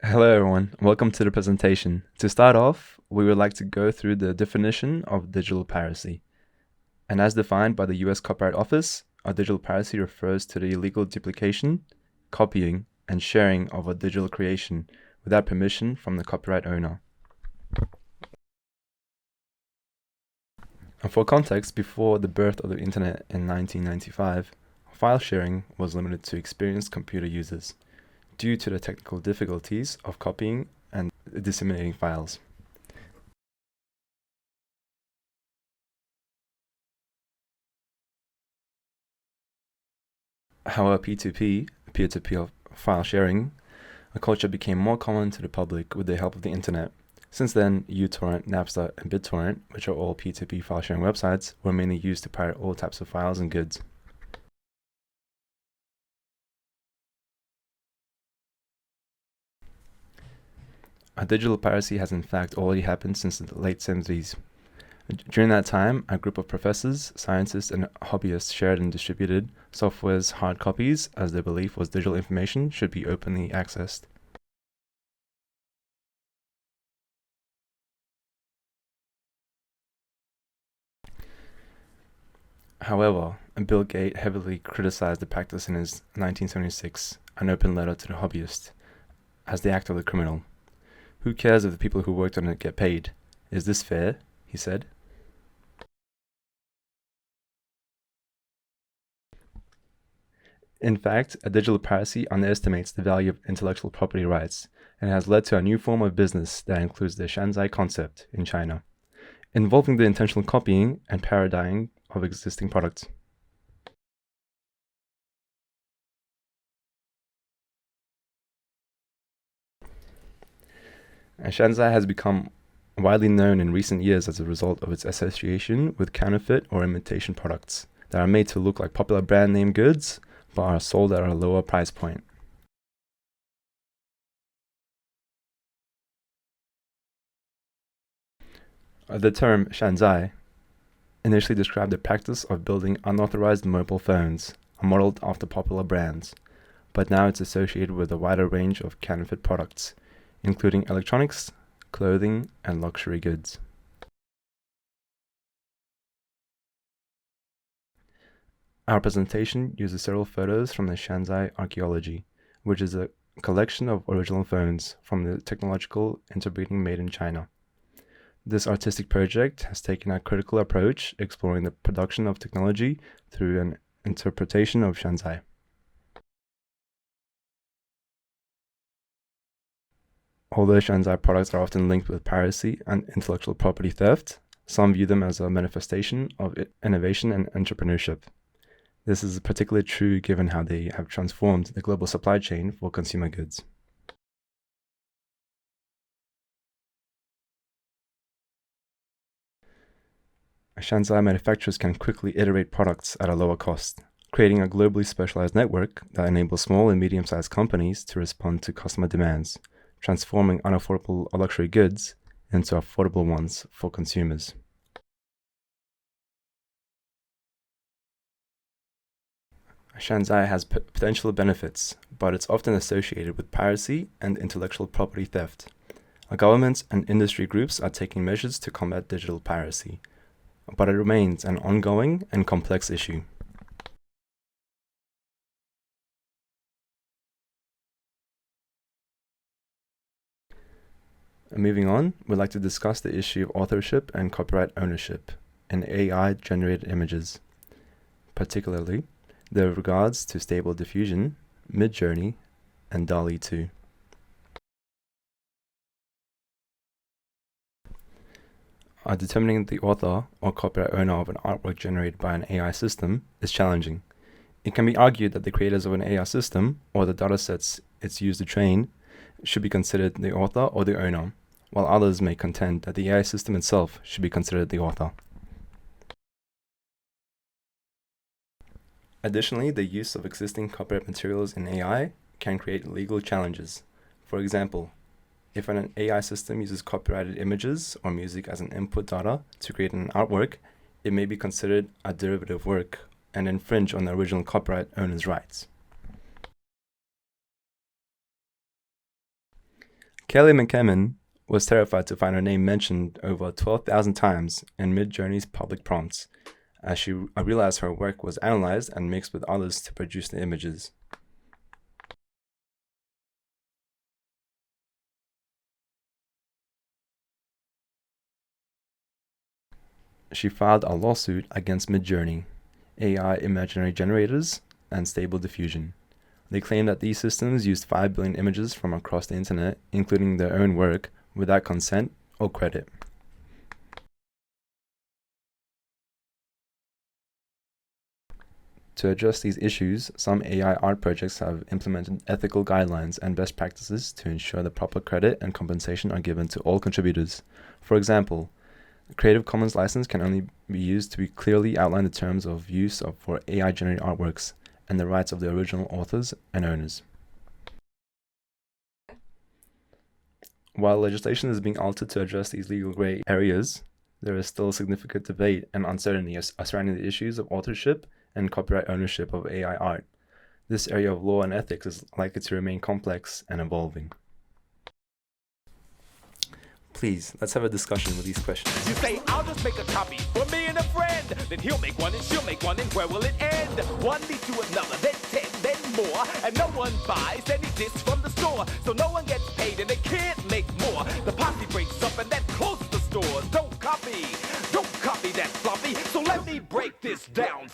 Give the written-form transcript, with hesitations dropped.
Hello everyone, welcome to the presentation. To start off, we would like to go through the definition of digital piracy. And as defined by the US Copyright Office, a digital piracy refers to the illegal duplication, copying, and sharing of a digital creation without permission from the copyright owner. And for context, before the birth of the internet in 1995, file sharing was limited to experienced computer users, due to the technical difficulties of copying and disseminating files. However, P2P, peer-to-peer file sharing, a culture became more common to the public with the help of the internet. Since then, uTorrent, Napster, and BitTorrent, which are all P2P file sharing websites, were mainly used to pirate all types of files and goods. A digital piracy has in fact already happened since the late 70s. During that time, a group of professors, scientists, and hobbyists shared and distributed software's hard copies, as their belief was digital information should be openly accessed. However, Bill Gates heavily criticized the practice in his 1976 An Open Letter to the Hobbyist as the act of the criminal. Who cares if the people who worked on it get paid? Is this fair? He said. In fact, a digital piracy underestimates the value of intellectual property rights and has led to a new form of business that includes the Shanzai concept in China, involving the intentional copying and parodying of existing products. And Shanzai has become widely known in recent years as a result of its association with counterfeit or imitation products that are made to look like popular brand name goods but are sold at a lower price point. The term Shanzai initially described the practice of building unauthorized mobile phones modeled after popular brands, but now it's associated with a wider range of counterfeit products, including electronics, clothing, and luxury goods. Our presentation uses several photos from the Shanzai archaeology, which is a collection of original phones from the technological interbreeding made in China. This artistic project has taken a critical approach, exploring the production of technology through an interpretation of Shanzai. Although Shanzai products are often linked with piracy and intellectual property theft, some view them as a manifestation of innovation and entrepreneurship. This is particularly true given how they have transformed the global supply chain for consumer goods. Shanzai manufacturers can quickly iterate products at a lower cost, creating a globally specialized network that enables small and medium-sized companies to respond to customer demands, transforming unaffordable luxury goods into affordable ones for consumers. Shanzai has potential benefits, but it's often associated with piracy and intellectual property theft. Governments and industry groups are taking measures to combat digital piracy, but it remains an ongoing and complex issue. Moving on, we'd like to discuss the issue of authorship and copyright ownership in AI-generated images, particularly the regards to Stable Diffusion, Midjourney, and DALL-E 2. Determining the author or copyright owner of an artwork generated by an AI system is challenging. It can be argued that the creators of an AI system, or the datasets it's used to train, should be considered the author or the owner, while others may contend that the AI system itself should be considered the author. Additionally, the use of existing copyright materials in AI can create legal challenges. For example, if an AI system uses copyrighted images or music as an input data to create an artwork, it may be considered a derivative work and infringe on the original copyright owner's rights. Kelly McKemin was terrified to find her name mentioned over 12,000 times in Midjourney's public prompts, as she realized her work was analyzed and mixed with others to produce the images. She filed a lawsuit against Midjourney, AI imaginary generators, and Stable Diffusion. They claim that these systems used 5 billion images from across the internet, including their own work, without consent or credit. To address these issues, some AI art projects have implemented ethical guidelines and best practices to ensure that proper credit and compensation are given to all contributors. For example, the Creative Commons license can only be used to clearly outline the terms of use for AI-generated artworks and the rights of the original authors and owners. While legislation is being altered to address these legal gray areas, there is still significant debate and uncertainty surrounding the issues of authorship and copyright ownership of AI art. This area of law and ethics is likely to remain complex and evolving. Please, let's have a discussion with these questions. You say, I'll just make a copy for me and a friend. Then he'll make one and she'll make one, and where will it end? One leads to another, then 10, then more. And no one buys any discs from the store. So no one gets